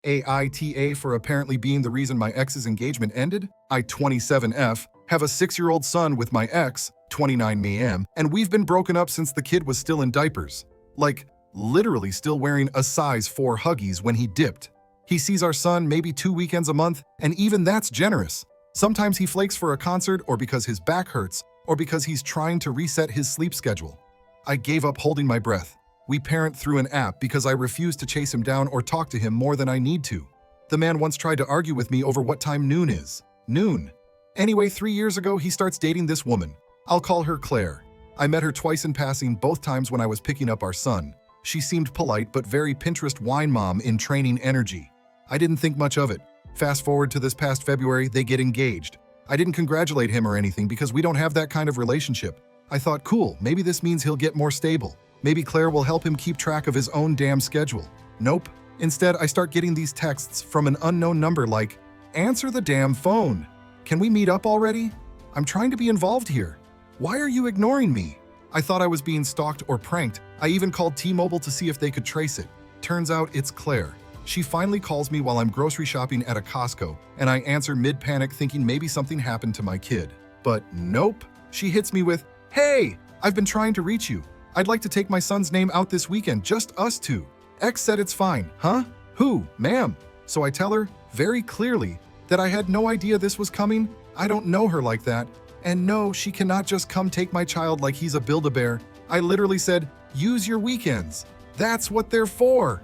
AITA for apparently being the reason my ex's engagement ended. I, 27F, have a 6-year-old son with my ex, 29 and we've been broken up since the kid was still in diapers. Like, literally still wearing a size 4 Huggies when he dipped. He sees our son maybe 2 weekends a month, and even that's generous. Sometimes he flakes for a concert or because his back hurts or because he's trying to reset his sleep schedule. I gave up holding my breath. We parent through an app because I refuse to chase him down or talk to him more than I need to. The man once tried to argue with me over what time noon is. Noon. Anyway, 3 years ago, he starts dating this woman. I'll call her Claire. I met her twice in passing, both times when I was picking up our son. She seemed polite but very Pinterest wine mom in training energy. I didn't think much of it. Fast forward to this past February, they get engaged. I didn't congratulate him or anything because we don't have that kind of relationship. I thought, cool, maybe this means he'll get more stable. Maybe Claire will help him keep track of his own damn schedule. Nope. Instead, I start getting these texts from an unknown number like, "Answer the damn phone. Can we meet up already? I'm trying to be involved here. Why are you ignoring me?" I thought I was being stalked or pranked. I even called T-Mobile to see if they could trace it. Turns out it's Claire. She finally calls me while I'm grocery shopping at a Costco, and I answer mid-panic thinking maybe something happened to my kid. But nope. She hits me with, "Hey, I've been trying to reach you. I'd like to take my son's name out this weekend, just us two. X said it's fine." Huh? Who? Ma'am. So I tell her, very clearly, that I had no idea this was coming. I don't know her like that. And no, she cannot just come take my child like he's a Build-A-Bear. I literally said, "Use your weekends. That's what they're for."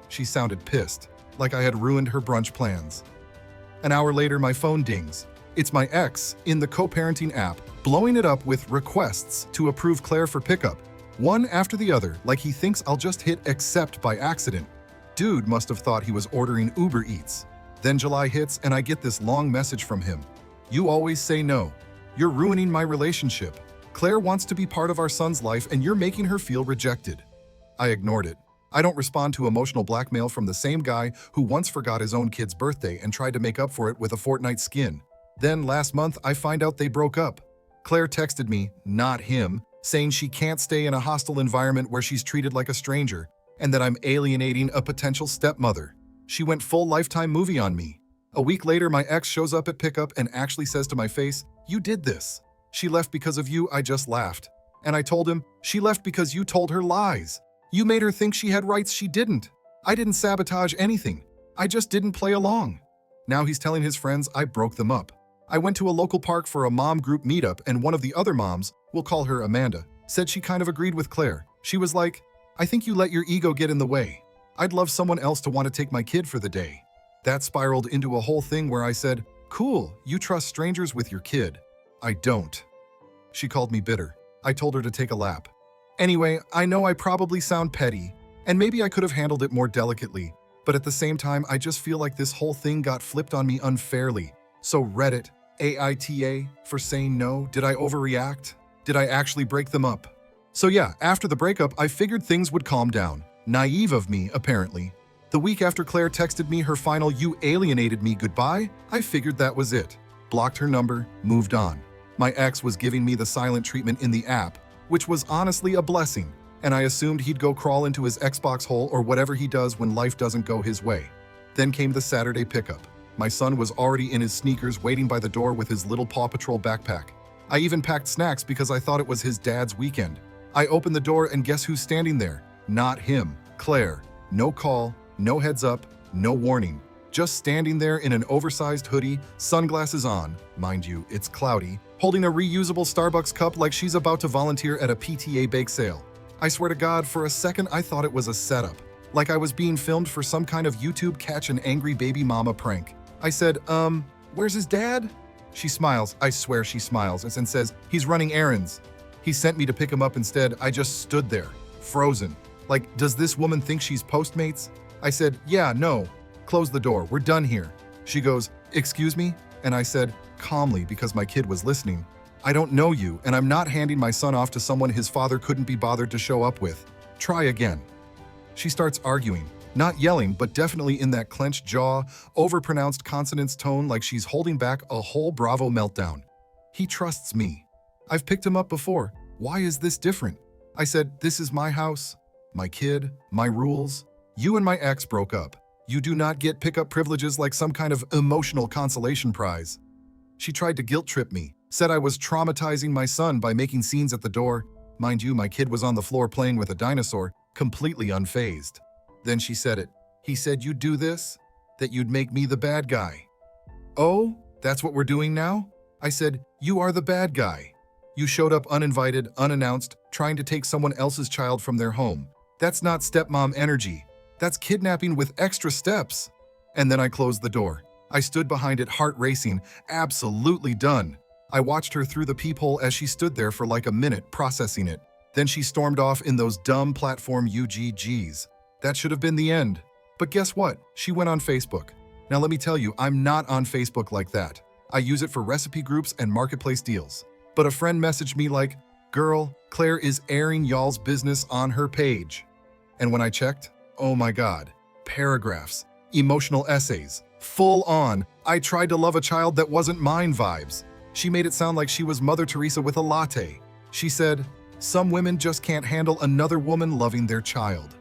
She sounded pissed, like I had ruined her brunch plans. An hour later, my phone dings. It's my ex in the co-parenting app, blowing it up with requests to approve Claire for pickup. One after the other, like he thinks I'll just hit accept by accident. Dude must have thought he was ordering Uber Eats. Then July hits and I get this long message from him. "You always say no. You're ruining my relationship. Claire wants to be part of our son's life and you're making her feel rejected." I ignored it. I don't respond to emotional blackmail from the same guy who once forgot his own kid's birthday and tried to make up for it with a Fortnite skin. Then last month, I find out they broke up. Claire texted me, not him, saying she can't stay in a hostile environment where she's treated like a stranger and that I'm alienating a potential stepmother. She went full Lifetime movie on me. A week later, my ex shows up at pickup and actually says to my face, "You did this. She left because of you." I just laughed. And I told him, "She left because you told her lies. You made her think she had rights she didn't. I didn't sabotage anything. I just didn't play along." Now he's telling his friends I broke them up. I went to a local park for a mom group meetup and one of the other moms, we'll call her Amanda, said she kind of agreed with Claire. She was like, "I think you let your ego get in the way. I'd love someone else to want to take my kid for the day." That spiraled into a whole thing where I said, "Cool, you trust strangers with your kid. I don't." She called me bitter. I told her to take a lap. Anyway, I know I probably sound petty, and maybe I could have handled it more delicately, but at the same time, I just feel like this whole thing got flipped on me unfairly. So Reddit, AITA, for saying no, did I overreact? Did I actually break them up? So yeah, after the breakup, I figured things would calm down. Naive of me, apparently. The week after Claire texted me her final "you alienated me" goodbye, I figured that was it. Blocked her number, moved on. My ex was giving me the silent treatment in the app, which was honestly a blessing, and I assumed he'd go crawl into his Xbox hole or whatever he does when life doesn't go his way. Then came the Saturday pickup. My son was already in his sneakers waiting by the door with his little Paw Patrol backpack. I even packed snacks because I thought it was his dad's weekend. I opened the door and guess who's standing there? Not him, Claire. No call, no heads up, no warning. Just standing there in an oversized hoodie, sunglasses on, mind you, it's cloudy, holding a reusable Starbucks cup like she's about to volunteer at a PTA bake sale. I swear to God, for a second I thought it was a setup, like I was being filmed for some kind of YouTube catch an angry baby mama prank. I said, where's his dad?" She smiles, I swear she smiles, and says, "He's running errands." He sent me to pick him up instead. I just stood there, frozen. Like, does this woman think she's Postmates? I said, "Yeah, no. Close the door, we're done here." She goes, "Excuse me?" And I said, calmly because my kid was listening, "I don't know you, and I'm not handing my son off to someone his father couldn't be bothered to show up with. Try again." She starts arguing, not yelling, but definitely in that clenched jaw, overpronounced consonants tone like she's holding back a whole Bravo meltdown. He trusts me. I've picked him up before. Why is this different? I said, "This is my house, my kid, my rules. You and my ex broke up. You do not get pickup privileges like some kind of emotional consolation prize. She tried to guilt trip me, said I was traumatizing my son by making scenes at the door. Mind you, my kid was on the floor playing with a dinosaur, completely unfazed. Then she said it. He said, "You'd do this? That you'd make me the bad guy." "Oh, that's what we're doing now?" I said, "You are the bad guy. You showed up uninvited, unannounced, trying to take someone else's child from their home. That's not stepmom energy. That's kidnapping with extra steps." And then I closed the door. I stood behind it, heart racing, absolutely done. I watched her through the peephole as she stood there for like a minute, processing it. Then she stormed off in those dumb platform UGGs. That should have been the end. But guess what? She went on Facebook. Now let me tell you, I'm not on Facebook like that. I use it for recipe groups and marketplace deals. But a friend messaged me like, "Girl, Claire is airing y'all's business on her page." And when I checked, oh my God, paragraphs, emotional essays, full on, "I tried to love a child that wasn't mine" vibes. She made it sound like she was Mother Teresa with a latte. She said, "Some women just can't handle another woman loving their child."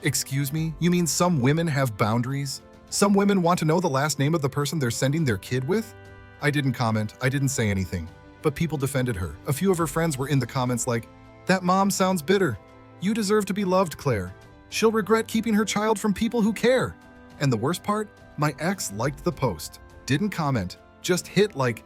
Excuse me, you mean some women have boundaries? Some women want to know the last name of the person they're sending their kid with? I didn't comment, I didn't say anything. But people defended her. A few of her friends were in the comments like, "That mom sounds bitter. You deserve to be loved, Claire. She'll regret keeping her child from people who care." And the worst part, my ex liked the post, didn't comment, just hit like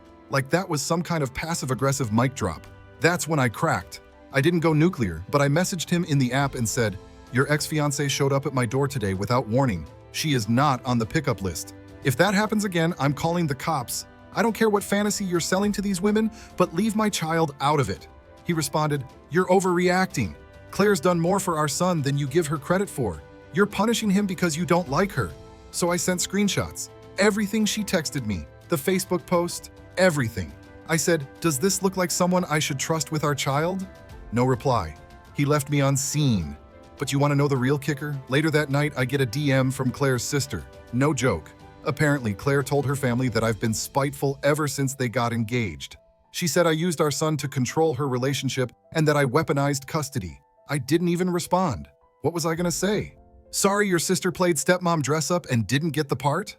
that was some kind of passive-aggressive mic drop. That's when I cracked. I didn't go nuclear, but I messaged him in the app and said, "Your ex-fiancée showed up at my door today without warning. She is not on the pickup list. If that happens again, I'm calling the cops. I don't care what fantasy you're selling to these women, but leave my child out of it." He responded, "You're overreacting. Claire's done more for our son than you give her credit for. You're punishing him because you don't like her." So I sent screenshots. Everything she texted me, the Facebook post, everything. I said, "Does this look like someone I should trust with our child?" No reply. He left me on scene. But you want to know the real kicker? Later that night, I get a DM from Claire's sister. No joke. Apparently, Claire told her family that I've been spiteful ever since they got engaged. She said I used our son to control her relationship and that I weaponized custody. I didn't even respond. What was I gonna say? Sorry your sister played stepmom dress up and didn't get the part?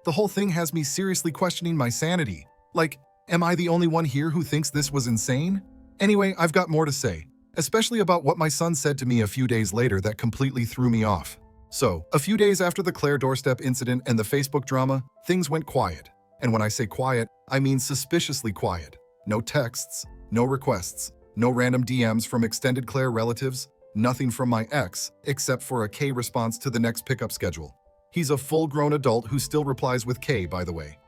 The whole thing has me seriously questioning my sanity. Like, am I the only one here who thinks this was insane? Anyway, I've got more to say, especially about what my son said to me a few days later that completely threw me off. So, a few days after the Claire doorstep incident and the Facebook drama, things went quiet. And when I say quiet, I mean suspiciously quiet. No texts, no requests, no random DMs from extended Claire relatives, nothing from my ex, except for a K response to the next pickup schedule. He's a full-grown adult who still replies with K, by the way.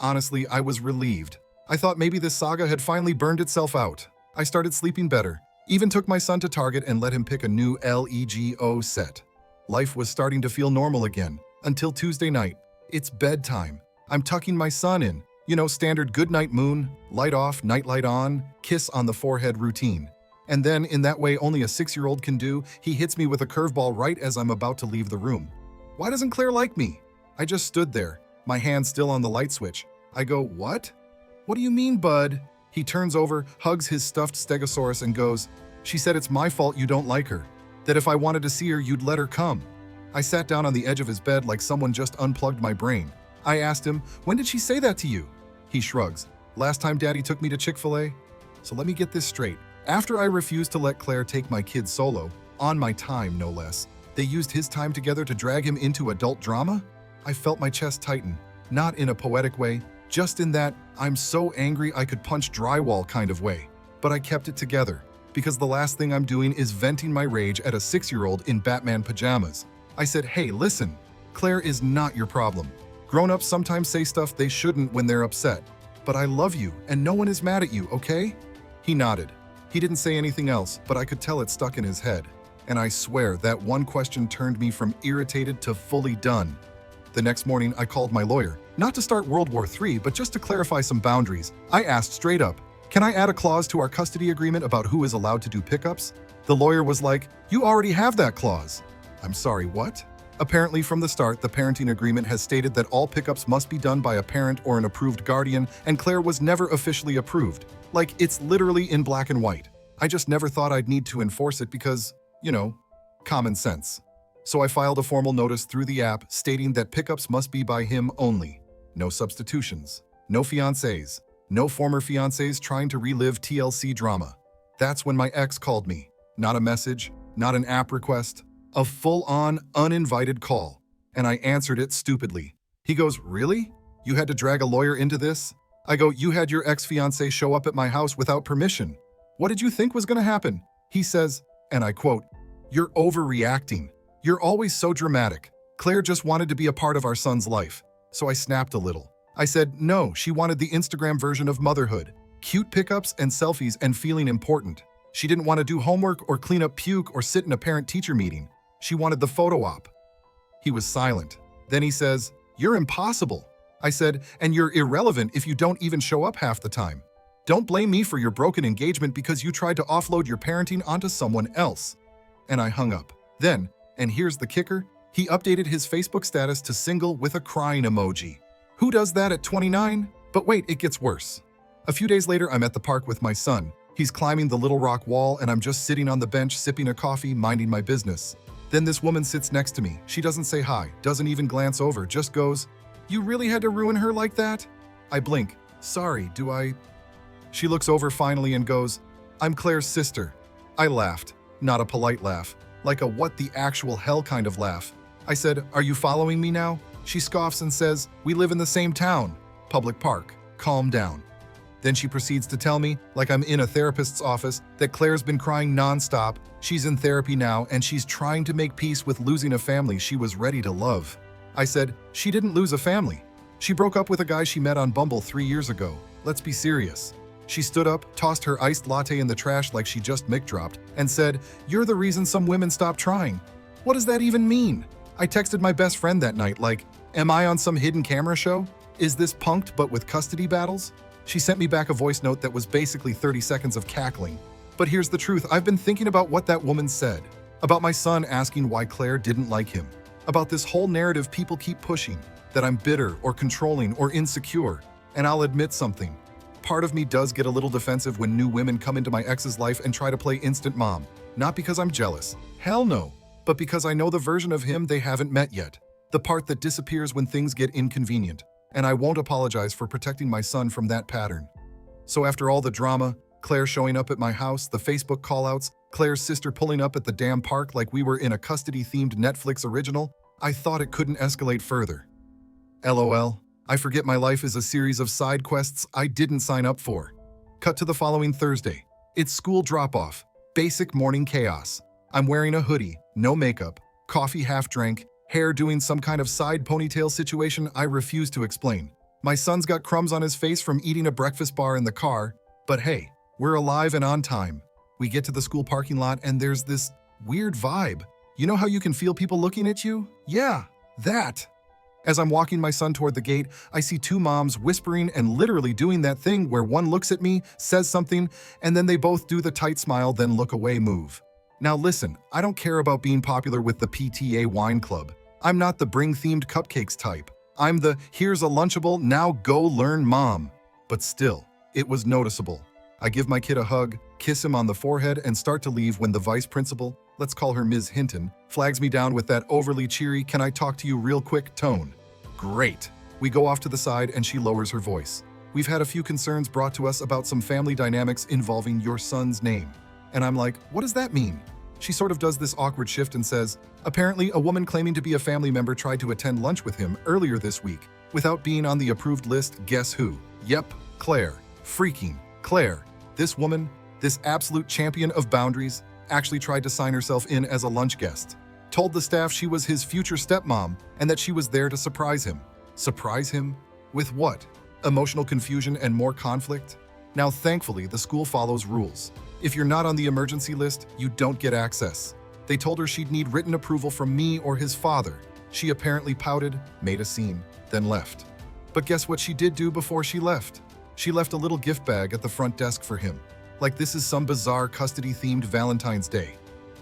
Honestly, I was relieved. I thought maybe this saga had finally burned itself out. I started sleeping better. Even took my son to Target and let him pick a new LEGO set. Life was starting to feel normal again, until Tuesday night. It's bedtime. I'm tucking my son in. You know, standard goodnight moon, light off, night light on, kiss on the forehead routine. And then, in that way only a 6-year-old can do, he hits me with a curveball right as I'm about to leave the room. Why doesn't Claire like me? I just stood there, my hand still on the light switch. I go, "What? What do you mean, bud?" He turns over, hugs his stuffed stegosaurus and goes, "She said it's my fault you don't like her. That if I wanted to see her, you'd let her come." I sat down on the edge of his bed like someone just unplugged my brain. I asked him, "When did she say that to you?" He shrugs. "Last time Daddy took me to Chick-fil-A." So let me get this straight. After I refused to let Claire take my kid solo, on my time no less, they used his time together to drag him into adult drama? I felt my chest tighten, not in a poetic way, just in that I'm so angry I could punch drywall kind of way. But I kept it together, because the last thing I'm doing is venting my rage at a 6-year-old in Batman pajamas. I said, "Hey, listen, Claire is not your problem. Grown-ups sometimes say stuff they shouldn't when they're upset. But I love you, and no one is mad at you, okay?" He nodded. He didn't say anything else, but I could tell it stuck in his head. And I swear that one question turned me from irritated to fully done. The next morning, I called my lawyer, not to start World War III, but just to clarify some boundaries. I asked straight up, "Can I add a clause to our custody agreement about who is allowed to do pickups?" The lawyer was like, "You already have that clause." I'm sorry, what? Apparently from the start, the parenting agreement has stated that all pickups must be done by a parent or an approved guardian, and Claire was never officially approved. Like, it's literally in black and white. I just never thought I'd need to enforce it because, you know, common sense. So I filed a formal notice through the app stating that pickups must be by him only. No substitutions, no fiancés, no former fiancés trying to relive TLC drama. That's when my ex called me. Not a message, not an app request, a full-on, uninvited call. And I answered it stupidly. He goes, "Really? You had to drag a lawyer into this?" I go, "You had your ex-fiancé show up at my house without permission. What did you think was gonna happen?" He says, and I quote, "You're overreacting. You're always so dramatic. Claire just wanted to be a part of our son's life." So I snapped a little. I said, "No, she wanted the Instagram version of motherhood. Cute pickups and selfies and feeling important. She didn't want to do homework or clean up puke or sit in a parent-teacher meeting. She wanted the photo op." He was silent. Then he says, "You're impossible." I said, "And you're irrelevant if you don't even show up half the time. Don't blame me for your broken engagement because you tried to offload your parenting onto someone else." And I hung up. Then, and here's the kicker, he updated his Facebook status to single with a crying emoji. Who does that at 29? But wait, it gets worse. A few days later, I'm at the park with my son. He's climbing the little rock wall and I'm just sitting on the bench sipping a coffee, minding my business. Then this woman sits next to me. She doesn't say hi, doesn't even glance over, just goes, "You really had to ruin her like that?" I blink. "Sorry, do I?" She looks over finally and goes, "I'm Claire's sister." I laughed. Not a polite laugh. Like a what the actual hell kind of laugh. I said, "Are you following me now?" She scoffs and says, "We live in the same town. Public park. Calm down." Then she proceeds to tell me, like I'm in a therapist's office, that Claire's been crying nonstop, she's in therapy now, and she's trying to make peace with losing a family she was ready to love. I said, "She didn't lose a family. She broke up with a guy she met on Bumble 3 years ago. Let's be serious." She stood up, tossed her iced latte in the trash like she just mic-dropped, and said, "You're the reason some women stop trying." What does that even mean? I texted my best friend that night like, "Am I on some hidden camera show? Is this punked but with custody battles?" She sent me back a voice note that was basically 30 seconds of cackling. But here's the truth, I've been thinking about what that woman said. About my son asking why Claire didn't like him. About this whole narrative people keep pushing, that I'm bitter or controlling or insecure. And I'll admit something. Part of me does get a little defensive when new women come into my ex's life and try to play instant mom. Not because I'm jealous. Hell no. But because I know the version of him they haven't met yet. The part that disappears when things get inconvenient. And I won't apologize for protecting my son from that pattern. So after all the drama, Claire showing up at my house, the Facebook callouts, Claire's sister pulling up at the damn park like we were in a custody-themed Netflix original, I thought it couldn't escalate further. LOL, I forget my life is a series of side quests I didn't sign up for. Cut to the following Thursday. It's school drop-off. Basic morning chaos. I'm wearing a hoodie, no makeup, coffee half drank, hair doing some kind of side ponytail situation I refuse to explain. My son's got crumbs on his face from eating a breakfast bar in the car, but hey, we're alive and on time. We get to the school parking lot and there's this weird vibe. You know how you can feel people looking at you? Yeah, that. As I'm walking my son toward the gate, I see two moms whispering and literally doing that thing where one looks at me, says something, and then they both do the tight smile then look away move. Now listen, I don't care about being popular with the PTA wine club. I'm not the bring-themed cupcakes type. I'm the here's a Lunchable, now go learn mom. But still, it was noticeable. I give my kid a hug, kiss him on the forehead, and start to leave when the vice principal, let's call her Ms. Hinton, flags me down with that overly cheery, "Can I talk to you real quick" tone. Great. We go off to the side and she lowers her voice. "We've had a few concerns brought to us about some family dynamics involving your son's name." And I'm like, what does that mean? She sort of does this awkward shift and says, "Apparently, a woman claiming to be a family member tried to attend lunch with him earlier this week without being on the approved list. Guess who? Yep, Claire. Freaking Claire. This woman, this absolute champion of boundaries, actually tried to sign herself in as a lunch guest. Told the staff she was his future stepmom and that she was there to surprise him. Surprise him? With what? Emotional confusion and more conflict? Now, thankfully, the school follows rules. If you're not on the emergency list, you don't get access. They told her she'd need written approval from me or his father. She apparently pouted, made a scene, then left. But guess what she did do before she left? She left a little gift bag at the front desk for him. Like this is some bizarre custody-themed Valentine's Day.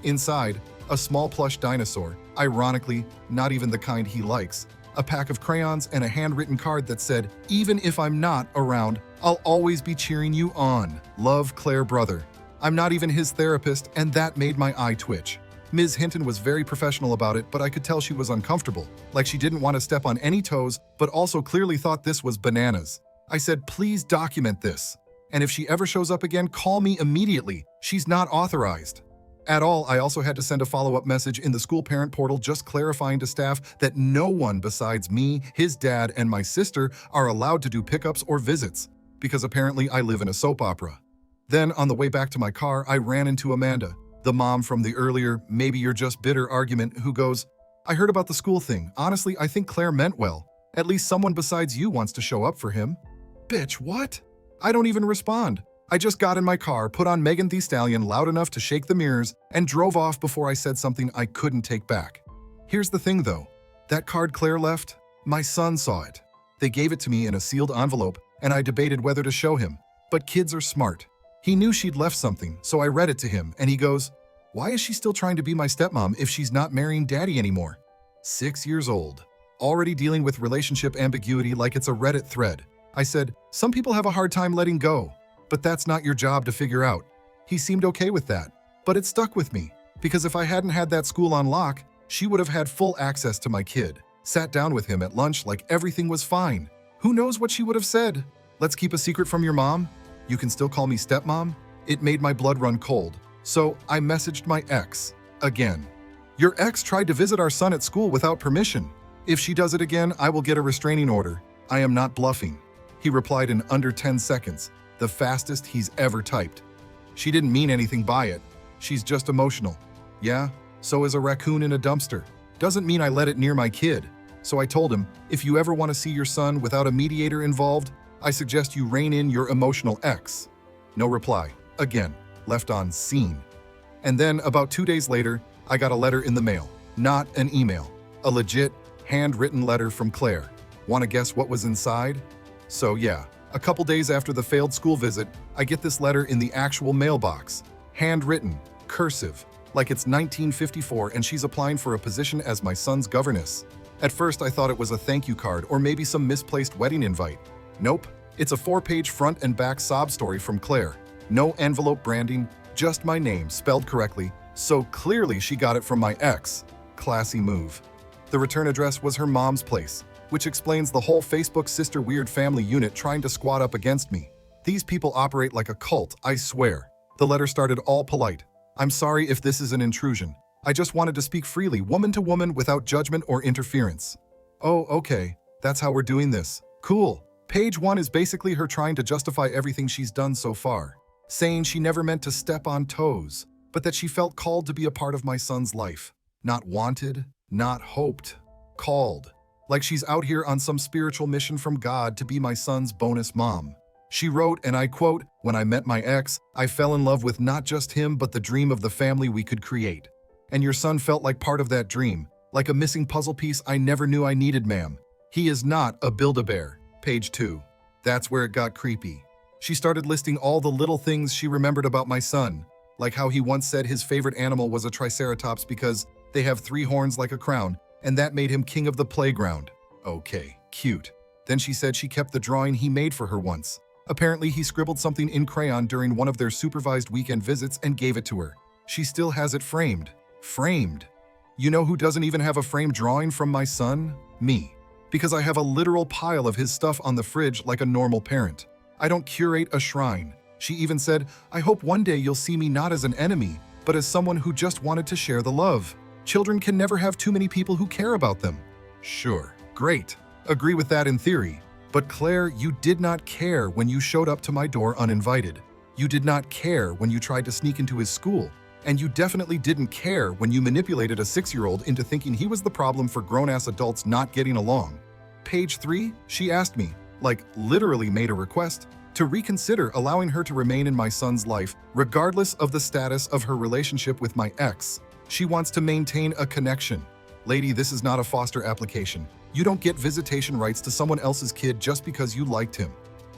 Inside, a small plush dinosaur, ironically, not even the kind he likes, a pack of crayons, and a handwritten card that said, "Even if I'm not around, I'll always be cheering you on. Love, Claire brother." I'm not even his therapist, and that made my eye twitch. Ms. Hinton was very professional about it, but I could tell she was uncomfortable, like she didn't want to step on any toes, but also clearly thought this was bananas. I said, please document this. And if she ever shows up again, call me immediately. She's not authorized. At all, I also had to send a follow-up message in the school parent portal just clarifying to staff that no one besides me, his dad, and my sister are allowed to do pickups or visits, because apparently I live in a soap opera. Then, on the way back to my car, I ran into Amanda, the mom from the earlier "maybe you're just bitter" argument, who goes, I heard about the school thing. Honestly, I think Claire meant well. At least someone besides you wants to show up for him. Bitch, what? I don't even respond. I just got in my car, put on Megan Thee Stallion loud enough to shake the mirrors, and drove off before I said something I couldn't take back. Here's the thing though. That card Claire left, my son saw it. They gave it to me in a sealed envelope, and I debated whether to show him. But kids are smart. He knew she'd left something, so I read it to him, and he goes, why is she still trying to be my stepmom if she's not marrying daddy anymore? 6 years old. Already dealing with relationship ambiguity like it's a Reddit thread. I said, some people have a hard time letting go, but that's not your job to figure out. He seemed okay with that, but it stuck with me, because if I hadn't had that school on lock, she would have had full access to my kid, sat down with him at lunch like everything was fine. Who knows what she would have said? Let's keep a secret from your mom? You can still call me stepmom? It made my blood run cold. So I messaged my ex again. Your ex tried to visit our son at school without permission. If she does it again, I will get a restraining order. I am not bluffing. He replied in under 10 seconds, the fastest he's ever typed. She didn't mean anything by it. She's just emotional. Yeah, so is a raccoon in a dumpster. Doesn't mean I let it near my kid. So I told him, if you ever want to see your son without a mediator involved, I suggest you rein in your emotional ex. No reply. Again, left on seen. And then about 2 days later, I got a letter in the mail. Not an email. A legit, handwritten letter from Claire. Want to guess what was inside? So yeah, a couple days after the failed school visit, I get this letter in the actual mailbox. Handwritten, cursive, like it's 1954 and she's applying for a position as my son's governess. At first I thought it was a thank you card or maybe some misplaced wedding invite. Nope, it's a 4-page front and back sob story from Claire. No envelope branding, just my name spelled correctly, so clearly she got it from my ex. Classy move. The return address was her mom's place, which explains the whole Facebook Sister Weird family unit trying to squat up against me. These people operate like a cult, I swear. The letter started all polite. I'm sorry if this is an intrusion. I just wanted to speak freely, woman to woman, without judgment or interference. Oh, okay, that's how we're doing this. Cool. Page 1 is basically her trying to justify everything she's done so far, saying she never meant to step on toes, but that she felt called to be a part of my son's life. Not wanted, not hoped, called. Like she's out here on some spiritual mission from God to be my son's bonus mom. She wrote, and I quote, when I met my ex, I fell in love with not just him but the dream of the family we could create. And your son felt like part of that dream, like a missing puzzle piece I never knew I needed, ma'am. He is not a Build-A-Bear. Page 2. That's where it got creepy. She started listing all the little things she remembered about my son, like how he once said his favorite animal was a triceratops because they have 3 horns like a crown, and that made him king of the playground. Okay, cute. Then she said she kept the drawing he made for her once. Apparently he scribbled something in crayon during one of their supervised weekend visits and gave it to her. She still has it framed. Framed. You know who doesn't even have a framed drawing from my son? Me. Because I have a literal pile of his stuff on the fridge like a normal parent. I don't curate a shrine. She even said, I hope one day you'll see me not as an enemy, but as someone who just wanted to share the love. Children can never have too many people who care about them. Sure, great. Agree with that in theory. But Claire, you did not care when you showed up to my door uninvited. You did not care when you tried to sneak into his school. And you definitely didn't care when you manipulated a 6-year-old into thinking he was the problem for grown-ass adults not getting along. Page 3, she asked me, like literally made a request, to reconsider allowing her to remain in my son's life regardless of the status of her relationship with my ex. She wants to maintain a connection. Lady, this is not a foster application. You don't get visitation rights to someone else's kid just because you liked him.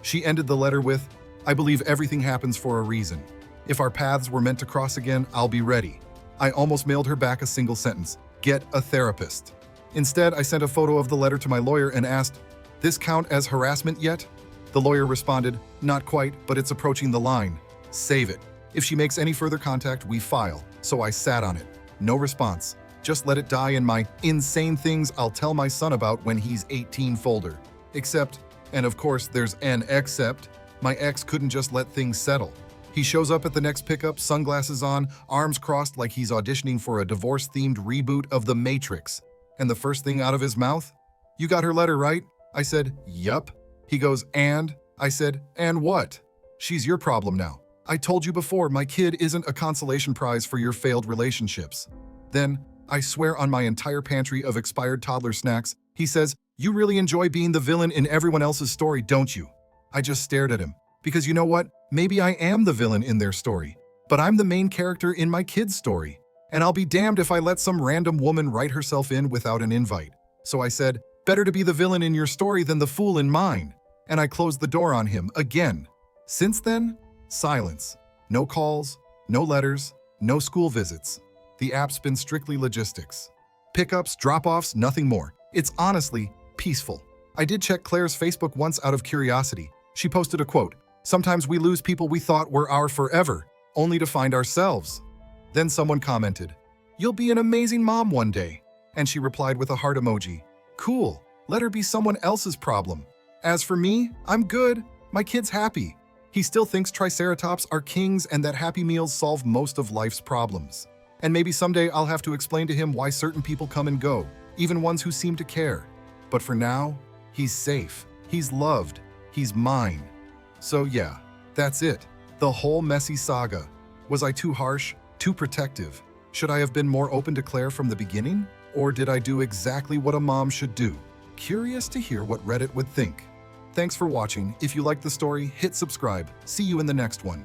She ended the letter with, I believe everything happens for a reason. If our paths were meant to cross again, I'll be ready. I almost mailed her back a single sentence, get a therapist. Instead, I sent a photo of the letter to my lawyer and asked, this count as harassment yet? The lawyer responded, not quite, but it's approaching the line. Save it. If she makes any further contact, we file. So I sat on it. No response. Just let it die in my insane things I'll tell my son about when he's 18 folder. Except, and of course there's an except, my ex couldn't just let things settle. He shows up at the next pickup, sunglasses on, arms crossed like he's auditioning for a divorce-themed reboot of The Matrix. And the first thing out of his mouth? "You got her letter, right?" I said, "Yup." He goes, "And?" I said, "And what? She's your problem now. I told you before, my kid isn't a consolation prize for your failed relationships." Then, I swear on my entire pantry of expired toddler snacks, he says, "You really enjoy being the villain in everyone else's story, don't you?" I just stared at him. Because you know what? Maybe I am the villain in their story, but I'm the main character in my kid's story. And I'll be damned if I let some random woman write herself in without an invite. So I said, "Better to be the villain in your story than the fool in mine." And I closed the door on him again. Since then, silence. No calls, no letters, no school visits. The app's been strictly logistics. Pickups, drop-offs, nothing more. It's honestly peaceful. I did check Claire's Facebook once out of curiosity. She posted a quote, "Sometimes we lose people we thought were our forever, only to find ourselves." Then someone commented, "You'll be an amazing mom one day." And she replied with a heart emoji. Cool, let her be someone else's problem. As for me, I'm good. My kid's happy. He still thinks Triceratops are kings and that Happy Meals solve most of life's problems. And maybe someday I'll have to explain to him why certain people come and go, even ones who seem to care. But for now, he's safe, he's loved, he's mine. So yeah, that's it. The whole messy saga. Was I too harsh, too protective? Should I have been more open to Claire from the beginning? Or did I do exactly what a mom should do? Curious to hear what Reddit would think. Thanks for watching. If you liked the story, hit subscribe. See you in the next one.